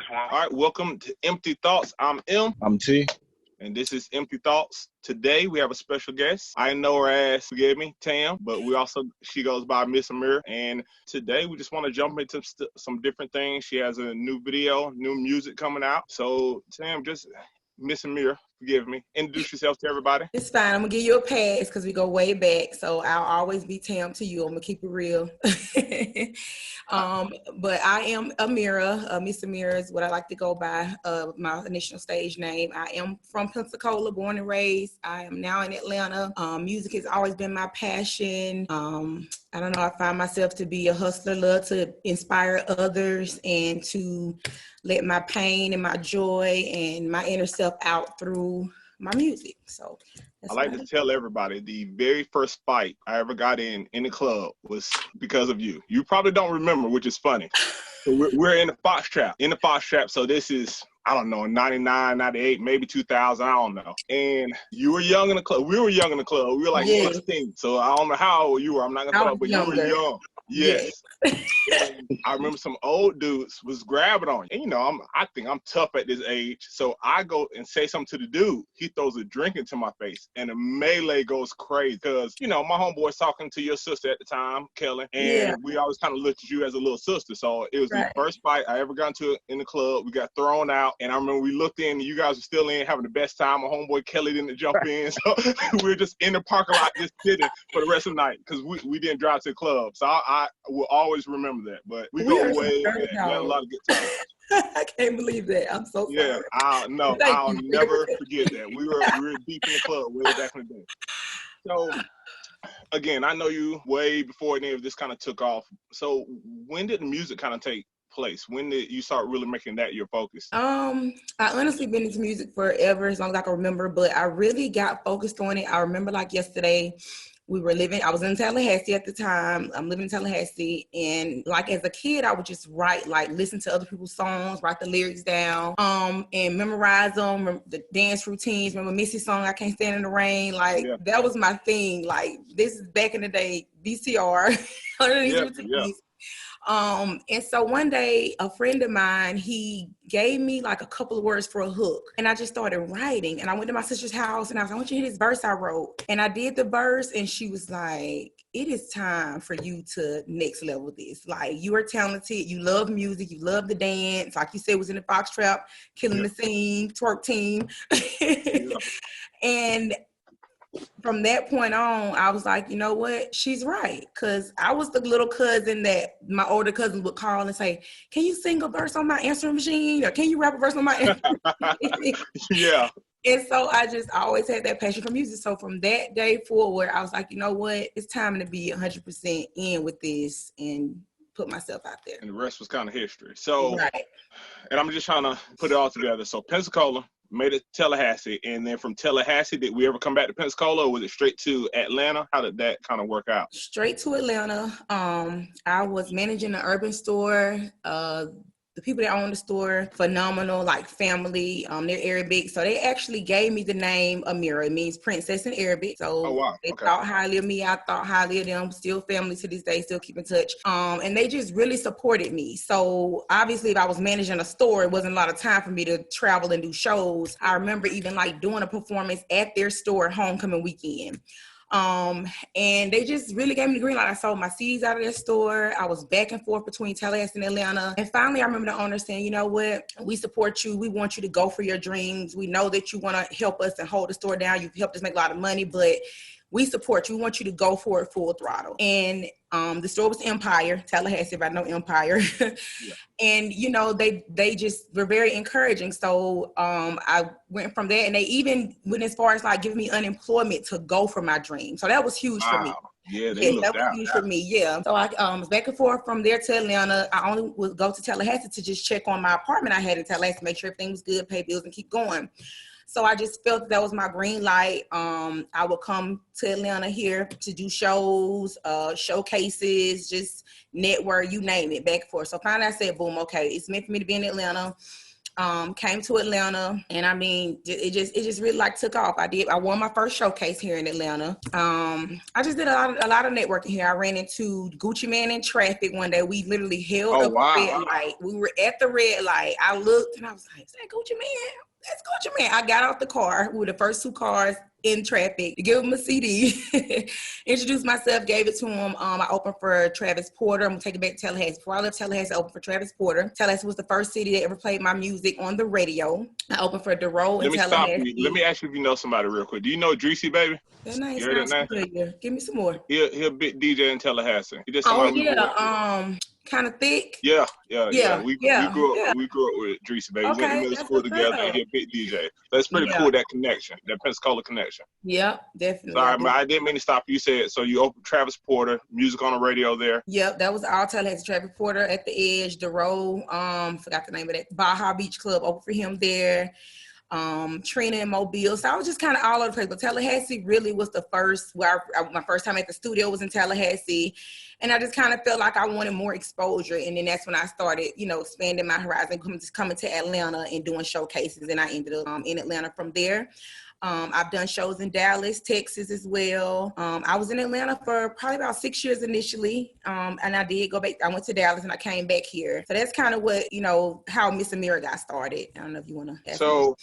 All right, welcome to EmTe Thoughts. I'm M. I'm T. And this is EmTe Thoughts. Today we have a special guest. I know her as, forgive me, Tam, but she goes by Miss Amira. And today we just want to jump into some different things. She has a new video, new music coming out. So Tam, just Miss Amira, forgive me, introduce yourself to everybody. It's fine. I'm gonna give you a pass because we go way back. So I'll always be Tam to you. I'm gonna keep it real. But I am Amira. Miss Amira is what I like to go by. My initial stage name. I am from Pensacola, born and raised. I am now in Atlanta. Music has always been my passion. I don't know. I find myself to be a hustler, love to inspire others and to let my pain and my joy and my inner self out through my music. So I like to tell everybody the very first fight I ever got in the club was because of you. You probably don't remember, which is funny. So we're in the Fox Trap. So this is, I don't know, 99, 98, maybe 2000, I don't know. And you were young in the club. We were young in the club. We were like 16. So I don't know how old you were. I'm not going to tell, but you were young. Yes. I remember some old dudes was grabbing on you. And I think I'm tough at this age. So I go and say something to the dude. He throws a drink into my face and the melee goes crazy. Because, my homeboy's talking to your sister at the time, Kelly. And we always kind of looked at you as a little sister. So it was the first fight I ever got into in the club. We got thrown out. And I remember we looked in and you guys were still in having the best time. My homeboy Kelly didn't jump in. So we were just in the parking lot just sitting for the rest of the night. Because we didn't drive to the club. So I will always remember that. But we go way back. We had a lot of good times. I can't believe that. I'm so sorry. Yeah, I'll never forget that. We were deep in the club way back in the day. So again, I know you way before any of this kind of took off. So when did the music kind of take place? When did you start really making that your focus? I honestly been into music forever, as long as I can remember, but I really got focused on it. I remember like yesterday, I was in Tallahassee at the time. I'm living in Tallahassee. And like as a kid, I would just write, like listen to other people's songs, write the lyrics down, and memorize them, the dance routines. Remember Missy's song, I Can't Stand in the Rain? That was my thing. Like this is back in the day, VCR. And so one day a friend of mine, he gave me like a couple of words for a hook and I just started writing and I went to my sister's house and I was like, I want you to hear this verse I wrote. And I did the verse and she was like, it is time for you to next level this. Like you are talented, you love music, you love the dance. Like you said, was in the Fox Trap, killing the scene, twerk team. And from that point on, I was like, you know what? She's right. Because I was the little cousin that my older cousins would call and say, can you sing a verse on my answering machine? Or can you rap a verse on my answering machine? Yeah. And so I always had that passion for music. So from that day forward, I was like, you know what? It's time to be 100% in with this and put myself out there. And the rest was kind of history. So, and I'm just trying to put it all together. So Pensacola, made it to Tallahassee, and then from Tallahassee, did we ever come back to Pensacola, or was it straight to Atlanta? How did that kind of work out? Straight to Atlanta. I was managing an urban store. The people that own the store, phenomenal, like family. They're Arabic, so they actually gave me the name Amira. It means princess in Arabic. So they thought highly of me. I thought highly of them. Still family to this day. Still keep in touch. And they just really supported me. So obviously, if I was managing a store, it wasn't a lot of time for me to travel and do shows. I remember even like doing a performance at their store homecoming weekend. And they just really gave me the green light. I sold my CDs out of their store. I was back and forth between Tallahassee and Atlanta. And finally, I remember the owner saying, you know what? We support you. We want you to go for your dreams. We know that you want to help us and hold the store down. You've helped us make a lot of money, but we support you. We want you to go for it full throttle. And the store was Empire, Tallahassee, if I know Empire. And, they just were very encouraging. So I went from there, and they even went as far as like giving me unemployment to go for my dream. So that was huge for me. Yeah, that was huge for me. Yeah. So I was back and forth from there to Atlanta. I only would go to Tallahassee to just check on my apartment I had in Tallahassee, make sure everything was good, pay bills, and keep going. So I just felt that was my green light. I would come to Atlanta here to do shows, showcases, just network, you name it, back and forth. So finally I said, boom, okay, it's meant for me to be in Atlanta. Came to Atlanta, and I mean, it just really like took off. I won my first showcase here in Atlanta. I just did a lot of networking here. I ran into Gucci Man in traffic one day. We literally held up a red light. We were at the red light. I looked and I was like, "Is that Gucci Man? That's Gucci Man." I got out the car. We were the first two cars in traffic to give him a CD, introduced myself, gave it to him. I opened for Travis Porter. I'm gonna take it back to Tallahassee. Before I left Tallahassee, I opened for Travis Porter. Tallahassee was the first city that ever played my music on the radio. I opened for DeRoe in Tallahassee. Let me stop you. Let me ask you if you know somebody real quick. Do you know Dreesy Baby? That name sounds familiar. Give me some more. He a big DJ in Tallahassee. He just kind of thick. Yeah. We grew up with Dreesy Baby. We went to middle school together, and he a big DJ. That's pretty cool, that connection, that Pensacola connection. Yep, definitely. Sorry, I didn't mean to stop you. Said so. You opened Travis Porter, music on the radio there. Yep, that was all Tallahassee. Travis Porter at the Edge, DeRoe. Forgot the name of that. Baja Beach Club. Opened for him there. Trina and Mobile. So I was just kind of all over the place. But Tallahassee really was the first where my first time at the studio was in Tallahassee. And I just kind of felt like I wanted more exposure. And then that's when I started, expanding my horizon, coming to Atlanta and doing showcases. And I ended up in Atlanta from there. I've done shows in Dallas, Texas as well. I was in Atlanta for probably about 6 years initially. And I did go back. I went to Dallas and I came back here. So that's kind of what, how Miss Amira got started. I don't know if you want to ask me.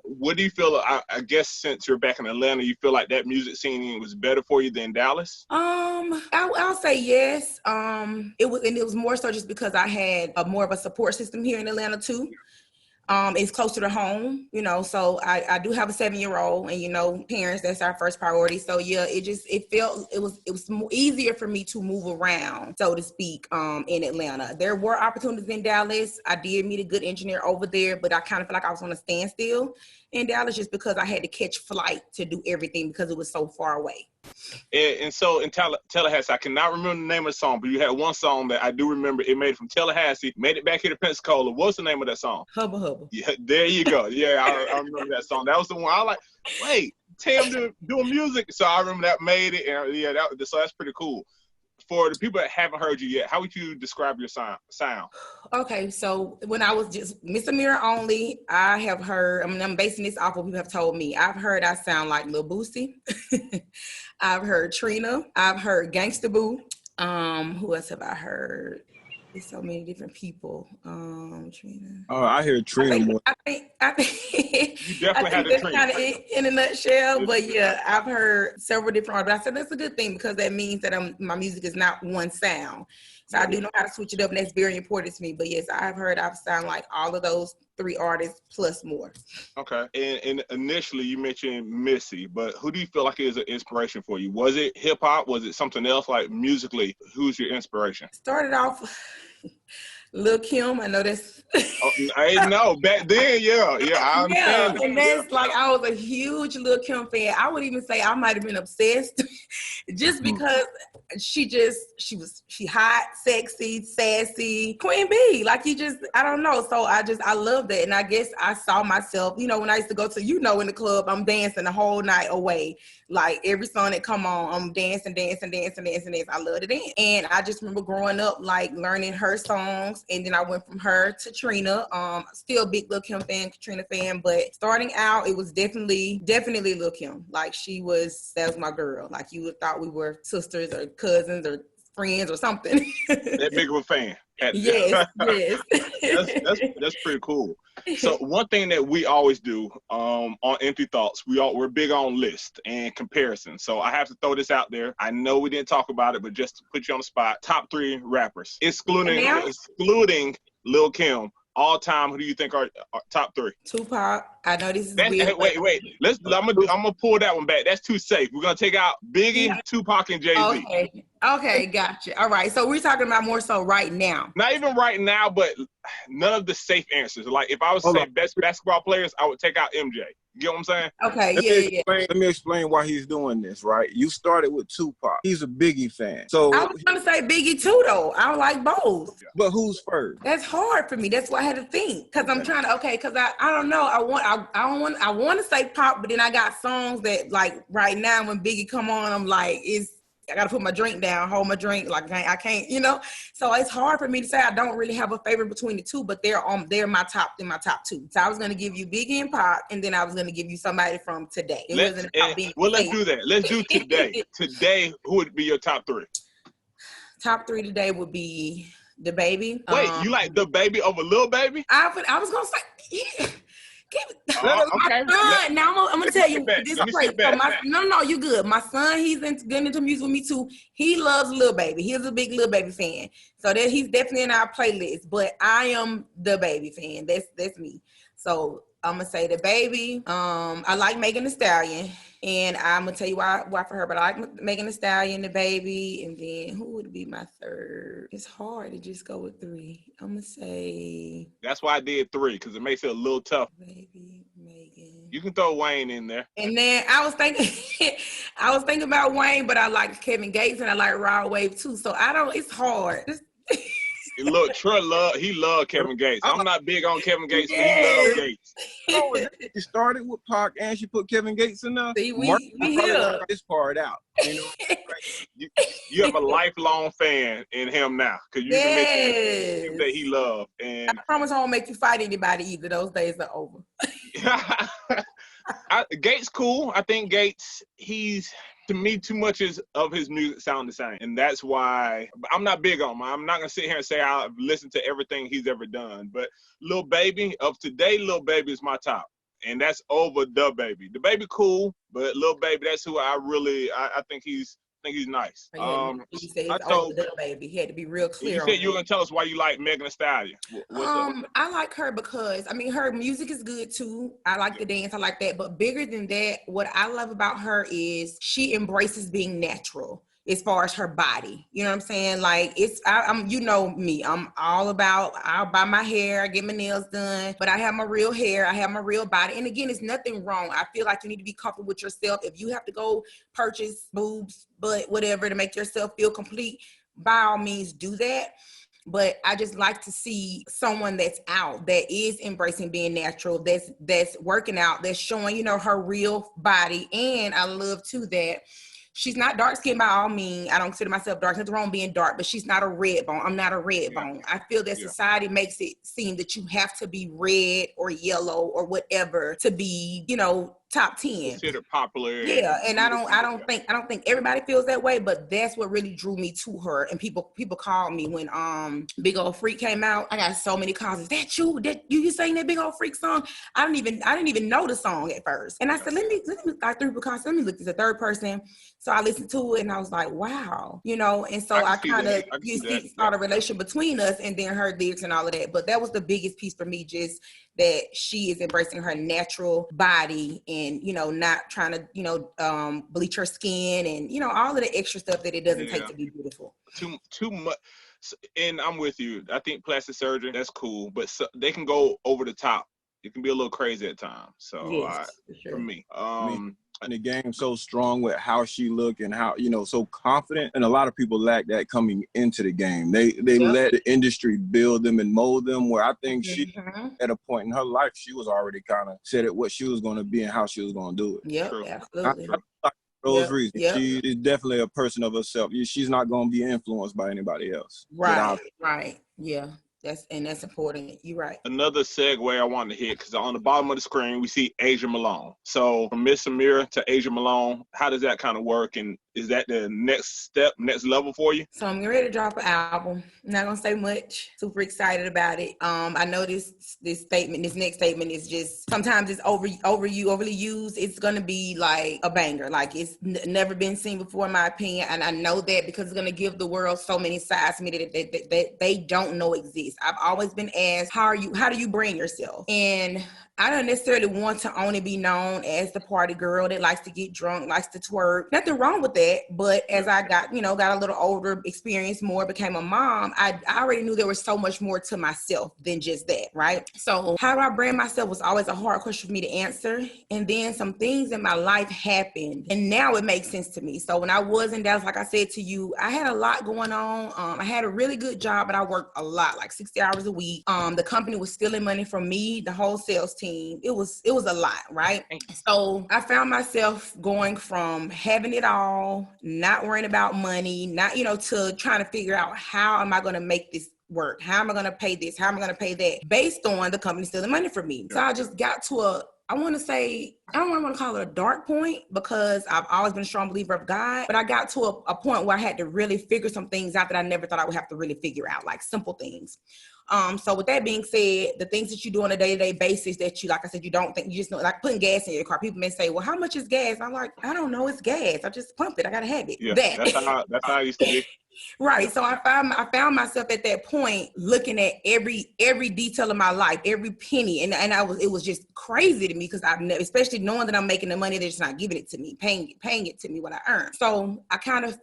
What do you feel? I guess since you're back in Atlanta, you feel like that music scene was better for you than Dallas? I'll say yes. It was more so just because I had more of a support system here in Atlanta too. It's closer to home, so I do have a 7-year-old and, parents, that's our first priority. So yeah, it was more easier for me to move around, so to speak, in Atlanta. There were opportunities in Dallas. I did meet a good engineer over there, but I kind of feel like I was on a standstill in Dallas just because I had to catch flight to do everything because it was so far away. And so in Tallahassee, I cannot remember the name of the song, but you had one song that I do remember. It made it from Tallahassee, made it back here to Pensacola. What's the name of that song? Hubba Hubba. Yeah, there you go. Yeah, I remember that song. That was the one I was like, wait, Tam doing music. So I remember that made it. And so that's pretty cool. For the people that haven't heard you yet, how would you describe your sound? Okay, so when I was just Miss Amira only, I have heard, I'm basing this off what people have told me. I've heard I sound like Lil Boosie. I've heard Trina. I've heard Gangsta Boo. Who else have I heard? There's so many different people. Trina. Oh, I hear Trina more. I think you definitely had that's Trina. Kind of it in a nutshell. But yeah, I've heard several different artists. I said that's a good thing because that means that my music is not one sound. So I do know how to switch it up, and that's very important to me. But yes, I've heard I sound like all of those 3 artists plus more. Okay. And initially you mentioned Missy, but who do you feel like is an inspiration for you? Was it hip hop? Was it something else? Like musically, who's your inspiration? Started off Lil' Kim. I know that's. I know back then, yeah, I understand. Yeah, and that's like I was a huge Lil' Kim fan. I would even say I might have been obsessed, just because she hot, sexy, sassy, Queen Bee. Like I don't know. So I love that, and I guess I saw myself. When I used to go to in the club, I'm dancing the whole night away. Like every song that come on, I'm dancing. I love to dance, and I just remember growing up like learning her songs. And then I went from her to Trina. Still a big Lil' Kim fan, Trina fan, but starting out, it was definitely Lil' Kim. Like that was my girl. Like you would thought we were sisters or cousins or friends or something. That big of a fan. Yes. That's pretty cool. So one thing that we always do on EmTe Thoughts, we're big on list and comparison. So I have to throw this out there. I know we didn't talk about it, but just to put you on the spot, top 3 rappers, excluding Lil' Kim. All time, who do you think are top 3? Tupac. I know this is weird. Wait. I'm gonna pull that one back. That's too safe. We're gonna take out Biggie, Tupac, and Jay-Z. Okay, gotcha. All right, so we're talking about more so right now. Not even right now, but none of the safe answers. Like if I was to say best basketball players, I would take out MJ. You get what I'm saying? Okay, Let me explain why he's doing this, right? You started with Tupac. He's a Biggie fan. So I was going to say Biggie too, though. I don't like both. But who's first? That's hard for me. That's why I had to think. Because I'm trying to, because I don't know. I want to say pop, but then I got songs that, like, right now when Biggie come on, I'm like, I gotta put my drink down, hold my drink. Like I can't, you know. So it's hard for me to say. I don't really have a favorite between the two, but they're my top two. So I was gonna give you Biggie and Pop, and then I was gonna give you somebody from today. It wasn't about being let's do that. Let's do today. Today, who would be your top three? Top three today would be the Baby. Wait, you like the Baby over Lil Baby? I was gonna say, yeah. Okay. Now I'm gonna tell you this. No, you good. My son, he's getting into music with me too. He loves Lil Baby. He's a big Lil Baby fan. So that he's definitely in our playlist. But I am the Baby fan. That's me. So I'm gonna say the Baby. I like Megan Thee Stallion, and I'm gonna tell you why for her. But I like Megan Thee Stallion, the Baby, and then who would be my third? It's hard to just go with three. I'm gonna say. That's why I did three, because it makes it a little tough. Baby, Megan. You can throw Wayne in there. And then I was thinking about Wayne, but I like Kevin Gates and I like Rod Wave too. So it's hard. Look, Troy loved Kevin Gates. I'm not big on Kevin Gates, but he loved Gates. She started with Pac and she put Kevin Gates in there. See, we here. This part out. You know? You have a lifelong fan in him now, because you can make him that he loved. And I promise I won't make you fight anybody either. Those days are over. Gates cool. I think Gates, to me, too much of his music sound the same. And that's why I'm not big on him. I'm not going to sit here and say I've listened to everything he's ever done. But Lil Baby, of today, Lil Baby is my top. And that's over the Baby. The Baby cool, but Lil Baby, that's who I think he's nice. He said it's over the Baby. He had to be real clear. You said you were going to tell us why you like Megan Thee Stallion. I like her because, her music is good too. I like the dance. I like that. But bigger than that, what I love about her is she embraces being natural as far as her body. You know what I'm saying? Like I'm you know me. I'll buy my hair, I get my nails done, but I have my real hair, I have my real body. And again, it's nothing wrong. I feel like you need to be comfortable with yourself. If you have to go purchase boobs, butt, whatever, to make yourself feel complete, by all means do that. But I just like to see someone that's out, that is embracing being natural, that's working out, that's showing, her real body. And I love too that she's not dark skinned by all means. I don't consider myself dark. Nothing wrong being dark, but she's not a red bone. I'm not a red bone. I feel that society makes it seem that you have to be red or yellow or whatever to be, top 10. Considered popular. Yeah, and I don't think everybody feels that way, but that's what really drew me to her. And people called me when Big Old Freak came out. I got so many calls. Is that you? You sang that Big Old Freak song? I didn't even know the song at first. And I said, let me look this a third person. So I listened to it and I was like, wow, and so I kind of started a relation between us, and then her lyrics and all of that. But that was the biggest piece for me, just that she is embracing her natural body and, not trying to, bleach her skin and, all of the extra stuff that it doesn't take to be beautiful. Too much. And I'm with you. I think plastic surgery, that's cool, but they can go over the top. It can be a little crazy at times. So for me, and the game's so strong with how she look and how, so confident. And a lot of people lack that coming into the game. They let the industry build them and mold them, where I think she, at a point in her life, she was already kind of set at what she was going to be and how she was going to do it. Yeah, absolutely. Those reasons. Yep. She is definitely a person of herself. She's not going to be influenced by anybody else. Right. Yeah. That's important. You're right. Another segue I wanted to hit, because on the bottom of the screen, we see Asia Malone. So from Miss Amira to Asia Malone, how does that kind of work? And is that the next step, next level for you? So I'm ready to drop an album. I'm not going to say much. Super excited about it. I know this next statement is just, sometimes it's overly used. It's going to be like a banger. Like it's never been seen before, in my opinion. And I know that because it's going to give the world so many sides to me that they don't know exist. I've always been asked, how do you brand yourself? And I don't necessarily want to only be known as the party girl that likes to get drunk, likes to twerk. Nothing wrong with that. But as I got a little older, experienced more, became a mom, I already knew there was so much more to myself than just that, right? So how do I brand myself was always a hard question for me to answer. And then some things in my life happened, and now it makes sense to me. So when I was in Dallas, like I said to you, I had a lot going on. I had a really good job, but I worked a lot, like 60 hours a week. The company was stealing money from me, the whole sales team. It was a lot, right? So I found myself going from having it all now, not worrying about money, not, to trying to figure out how am I going to make this work? How am I going to pay this? How am I going to pay that? Based on the company stealing money from me. So I just got to I want to say, I don't want to call it a dark point because I've always been a strong believer of God, but I got to a point where I had to really figure some things out that I never thought I would have to really figure out, like simple things. So with that being said, the things that you do on a day-to-day basis that you, like I said, you don't think, you just know, like putting gas in your car. People may say, well, how much is gas? I'm like, I don't know, it's gas. I just pumped it. I got to have it. Yeah, that's how I used to be. Right. So I found myself at that point looking at every detail of my life, every penny. And it was just crazy to me because I've never, especially knowing that I'm making the money, they're just not giving it to me, paying it to me what I earn. So I kind of,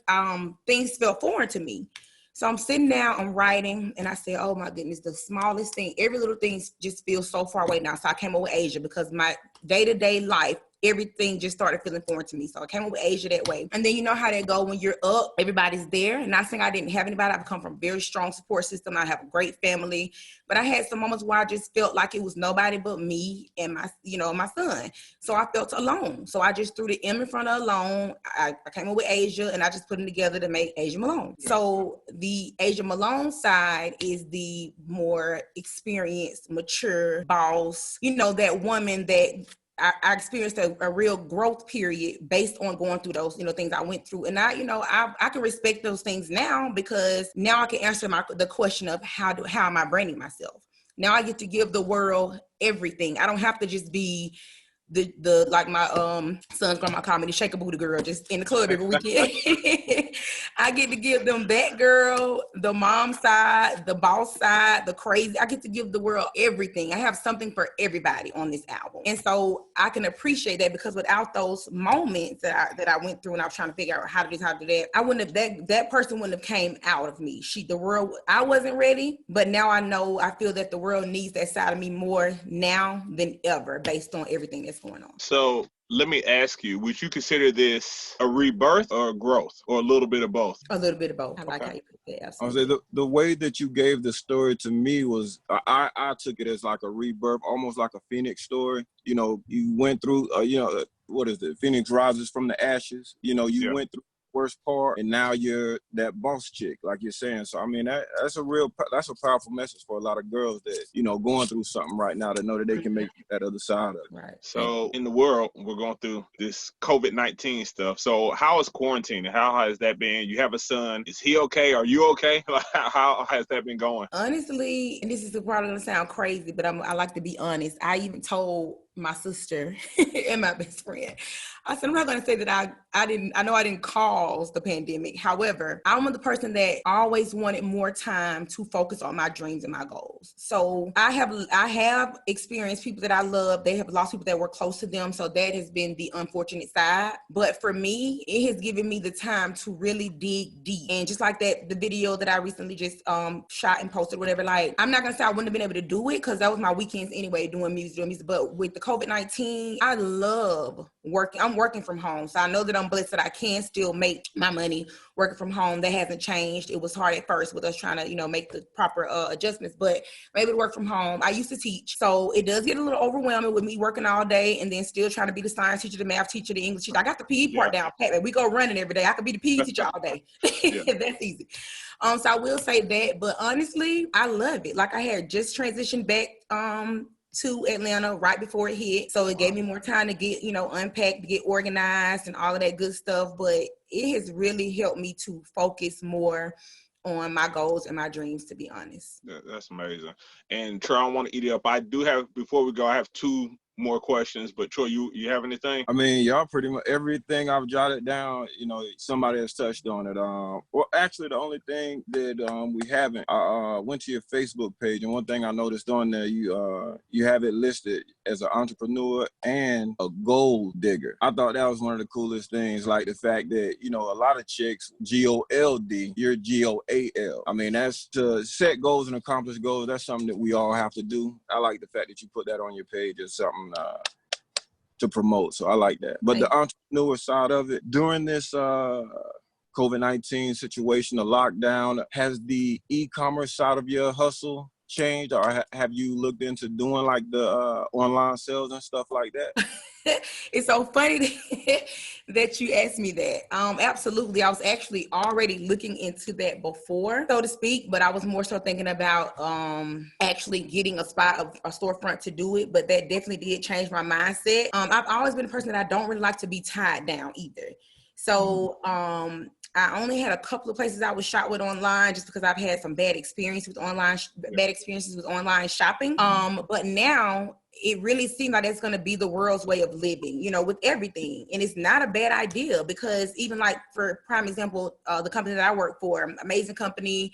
things felt foreign to me. So I'm sitting down, I'm writing, and I said, oh my goodness, the smallest thing, every little thing just feels so far away now. So I came up with Asia because my day-to-day life, everything just started feeling foreign to me. So I came up with Asia that way. And then you know how that go when you're up, everybody's there. Not saying I didn't have anybody. I've come from a very strong support system. I have a great family. But I had some moments where I just felt like it was nobody but me and my son. So I felt alone. So I just threw the M in front of alone. I came up with Asia and I just put them together to make Asia Malone. So the Asia Malone side is the more experienced, mature boss, that woman that I experienced a real growth period based on going through those, things I went through. And I can respect those things now because now I can answer the question of how am I branding myself? Now I get to give the world everything. I don't have to just be the like my son's grandma called me the shake a booty girl just in the club every weekend. I get to give them that girl, the mom side, the boss side, the crazy. I get to give the world everything. I have something for everybody on this album. And so I can appreciate that because without those moments that I went through and I was trying to figure out how to do this, how to do that, I wouldn't have, that person wouldn't have came out of me. The world, I wasn't ready, but now I feel that the world needs that side of me more now than ever based on everything that's going on. So let me ask you, would you consider this a rebirth or a growth or a little bit of both? A little bit of both. I like how you put that. Absolutely. I was the way that you gave the story to me was, I took it as like a rebirth, almost like a Phoenix story. You went through, what is it? Phoenix rises from the ashes. You went through worst part and now you're that boss chick, like you're saying. So I mean that's a powerful message for a lot of girls that going through something right now to know that they can make that other side of it. Right. So in the world we're going through this COVID-19 stuff. So how is quarantine? How has that been? You have a son. Is he okay? Are you okay? How has that been going? Honestly, and this is probably gonna sound crazy, but I like to be honest. I even told my sister and my best friend, I said, I'm not going to say that I didn't cause the pandemic. However, I'm the person that always wanted more time to focus on my dreams and my goals. So I have experienced people that I love. They have lost people that were close to them. So that has been the unfortunate side. But for me, it has given me the time to really dig deep. And just like that, the video that I recently just shot and posted, whatever, like, I'm not going to say I wouldn't have been able to do it because that was my weekends anyway, doing music. But with the COVID-19, I love working. I'm working from home. So I know that I'm blessed that I can still make my money working from home. That hasn't changed. It was hard at first with us trying to, make the proper adjustments, but maybe to work from home. I used to teach. So it does get a little overwhelming with me working all day and then still trying to be the science teacher, the math teacher, the English teacher. I got the PE part down pat. We go running every day. I could be the PE teacher all day. That's easy. So I will say that, but honestly, I love it. Like I had just transitioned back to Atlanta right before it hit. So it gave me more time to get, unpacked, to get organized and all of that good stuff. But it has really helped me to focus more on my goals and my dreams, to be honest. That's amazing. And Troy, I don't want to eat it up. I do have, before we go, I have two more questions, but Troy, you have anything? I mean, y'all pretty much everything I've jotted down, somebody has touched on it. Well, actually, the only thing that we haven't, went to your Facebook page, and one thing I noticed on there, you have it listed as an entrepreneur and a gold digger. I thought that was one of the coolest things, like the fact that, a lot of chicks, G-O-L-D, you're G-O-A-L. I mean, that's to set goals and accomplish goals. That's something that we all have to do. I like the fact that you put that on your page as something to promote. So I like that. But the entrepreneur side of it, during this COVID-19 situation, the lockdown, has the e-commerce side of your hustle changed, or have you looked into doing like the online sales and stuff like that? It's so funny that you asked me that. Absolutely. I was actually already looking into that before, so to speak, but I was more so thinking about actually getting a storefront to do it. But that definitely did change my mindset. I've always been a person that I don't really like to be tied down either. So I only had a couple of places I was shot with online just because I've had some bad experiences with online shopping. But now it really seems like it's going to be the world's way of living, you know, with everything. And it's not a bad idea, because even like, for prime example, the company that I work for, amazing company,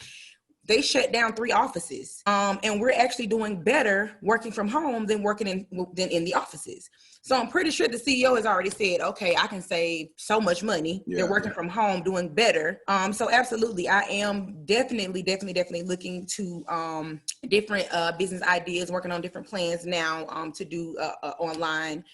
they shut down 3 offices. And we're actually doing better working from home than working in the offices. So I'm pretty sure the CEO has already said, okay, I can save so much money. Yeah, they're working from home, doing better. So absolutely, I am definitely looking to different business ideas, working on different plans now to do online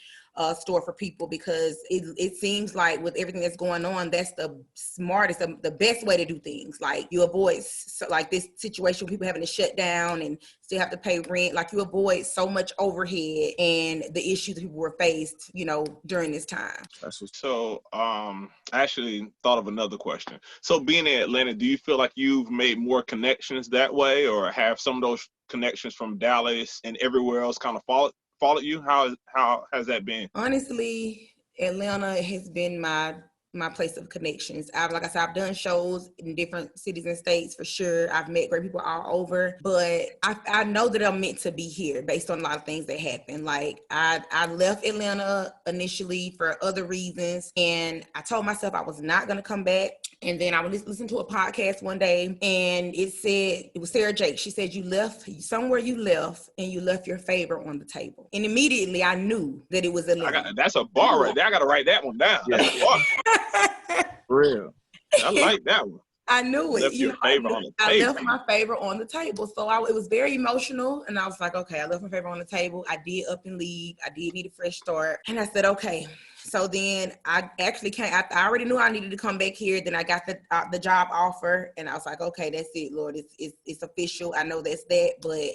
store for people, because it seems like with everything that's going on, that's the smartest, the best way to do things. Like, you avoid like this situation, people having to shut down and still have to pay rent. Like, you avoid so much overhead and the issues that people were faced, you know, during this time. So I actually thought of another question. So being in Atlanta, do you feel like you've made more connections that way, or have some of those connections from Dallas and everywhere else kind of followed you? How has that been? Honestly, Atlanta has been my place of connections. Like I said, I've done shows in different cities and states for sure. I've met great people all over, but I know that I'm meant to be here based on a lot of things that happened. Like, I left Atlanta initially for other reasons, and I told myself I was not going to come back. And then I was listening to a podcast one day, and it was Sarah Jake. She said, you left and you left your favor on the table. And immediately I knew that it was Atlanta. That's a bar right there. I got to write that one down. Yeah. That's a bar. For real. I like that one. I knew it. I left my favor on the table. So it was very emotional. And I was like, okay, I left my favor on the table. I did up and leave. I did need a fresh start. And I said, okay. So then I actually I already knew I needed to come back here. Then I got the job offer. And I was like, okay, that's it, Lord. It's official. I know that's that. But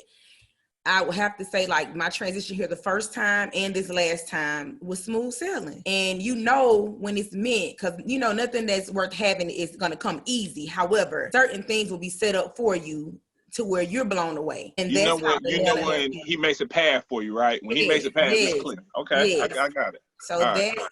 I would have to say, like, my transition here the first time and this last time was smooth sailing. And you know when it's meant, because you know nothing that's worth having is going to come easy. However, certain things will be set up for you to where you're blown away. And you know when he makes a path for you, right? When he makes a path, it's clear. Okay, yes. I got it. So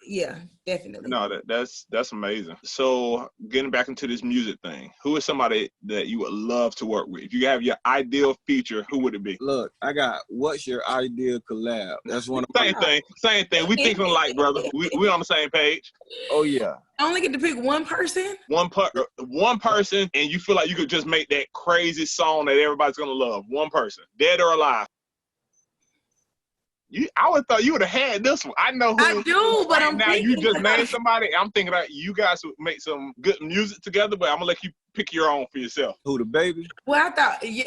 yeah, definitely. No, that's amazing. So getting back into this music thing, who is somebody that you would love to work with? If you have your ideal feature, who would it be? Look, I got, what's your ideal collab? That's one of Same thing. We thinking alike, brother. We on the same page. Oh yeah. I only get to pick one person? One person, and you feel like you could just make that crazy song that everybody's gonna love. One person, dead or alive. I would thought you would have had this one. I know who. I do, but right now you just named somebody. I'm thinking that you guys would make some good music together, but I'm gonna let you pick your own for yourself. Who, the baby? Well, I thought he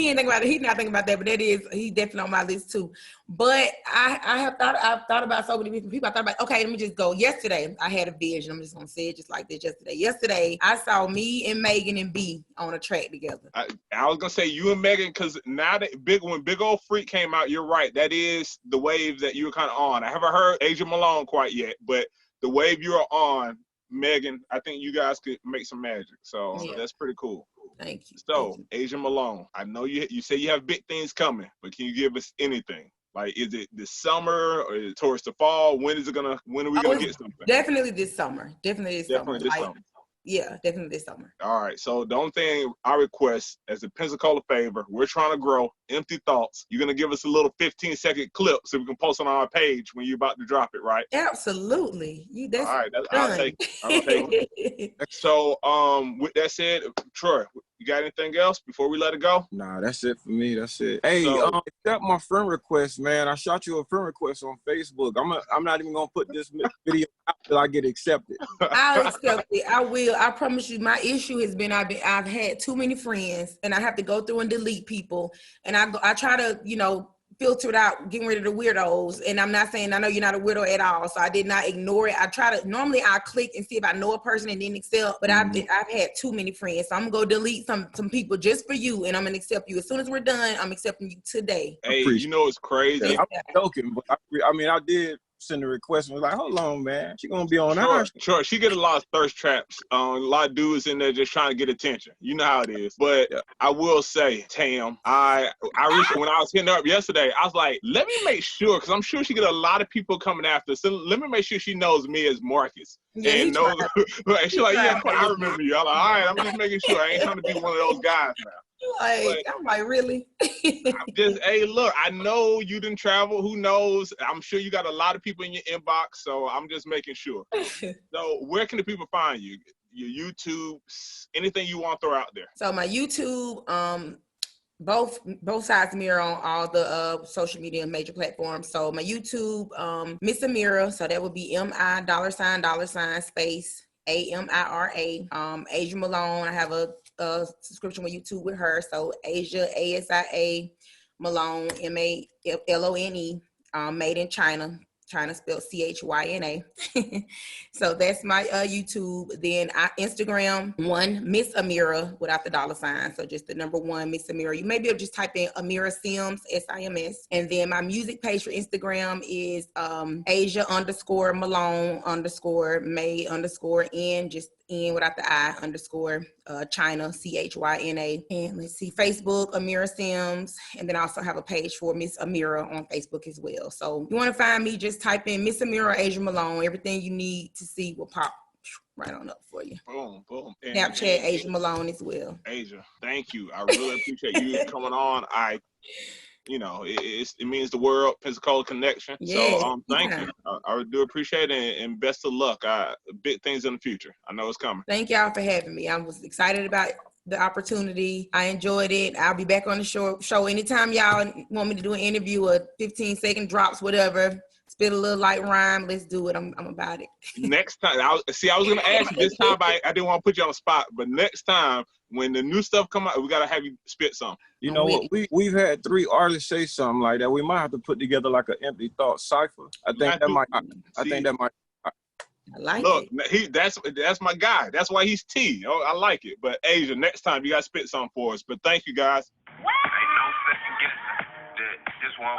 ain't think about it. He's not thinking about that, but he's definitely on my list too. But I've thought about so many different people. I thought about, okay, let me just go. Yesterday, I had a vision. I'm just gonna say it just like this. Yesterday, I saw me and Megan and B on a track together. I was gonna say you and Megan, because now that when Big Old Freak came out, you're right. That is the wave that you were kind of on. I haven't heard Asia Malone quite yet, but the wave you are on, Megan, I think you guys could make some magic. So that's pretty cool. Thank you. So, Asia Malone, I know you say you have big things coming, but can you give us anything? Like, is it this summer or is it towards the fall? When are we gonna get something? Definitely this summer. Definitely this summer. Yeah, definitely this summer. All right. So the only thing I request as a Pensacola favor, we're trying to grow EmTe Thoughts. You're going to give us a little 15-second clip so we can post on our page when you're about to drop it, right? Absolutely. All right. I'll take it. So with that said, Troy, you got anything else before we let it go? Nah, that's it for me. That's it. Hey, accept my friend request, man. I shot you a friend request on Facebook. I'm not even going to put this video out till I get accepted. I'll accept it. I will. I promise you, my issue has been I've had too many friends, and I have to go through and delete people, and I try to filtered out, getting rid of the weirdos. And I'm not saying, I know you're not a weirdo at all, so I did not ignore it. I try to, normally I click and see if I know a person and then accept, but I've had too many friends. So I'm going to delete some people just for you, and I'm going to accept you. As soon as we're done, I'm accepting you today. Hey, you know it's crazy. I'm joking, but I did send a request and was like, hold on, man. She gonna be on ours. Sure. She get a lot of thirst traps. A lot of dudes in there just trying to get attention. You know how it is. But I will say, Tam, I recently, when I was hitting her up yesterday, I was like, let me make sure, because I'm sure she get a lot of people coming after. So let me make sure she knows me as Marcus. Yeah, and knows, she's like, yeah, I remember you. I'm like, all right, I'm just making sure. I ain't trying to be one of those guys now. I'm like, really? I'm just, hey, look, I know you didn't travel. Who knows? I'm sure you got a lot of people in your inbox, so I'm just making sure. So where can the people find you? Your YouTube, anything you want to throw out there? So my YouTube, both sides mirror on all the social media and major platforms. So my YouTube, Miss Amira, so that would be $MI $ space AMIRA. Asia Malone, I have a subscription with YouTube with her. So Asia, ASIA, Malone, MALONE, made in China. China spelled CHYNA. So that's my YouTube. Then Instagram, Miss Amira without the $. So just the number 1, Miss Amira. You may be able to just type in Amira Sims, SIMS. And then my music page for Instagram is Asia _Malone _ May _ just N without the I _ China, CHYNA. And let's see, Facebook, Amira Sims. And then I also have a page for Miss Amira on Facebook as well. So if you want to find me, just type in Miss Amira, Asia Malone. Everything you need to see will pop right on up for you. Boom. And Snapchat, Asia Malone as well. Asia, thank you. I really appreciate you coming on. It means the world, Pensacola connection. Yeah, so thank you. I do appreciate it, and best of luck. Big things in the future. I know it's coming. Thank y'all for having me. I was excited about the opportunity. I enjoyed it. I'll be back on the show anytime y'all want me to do an interview or 15-second drops, whatever. Spit a little light rhyme. Let's do it. I'm about it. Next time, I was going to ask you this time. I didn't want to put you on the spot, but next time when the new stuff come out, we got to have you spit something. You know what? We've had 3 artists say something like that. We might have to put together like an empty thought cipher. I think that might. I like Look, it. That's my guy. That's why he's T. Oh, I like it. But Asia, next time you got to spit something for us. But thank you guys. Ain't no second guessing that this one.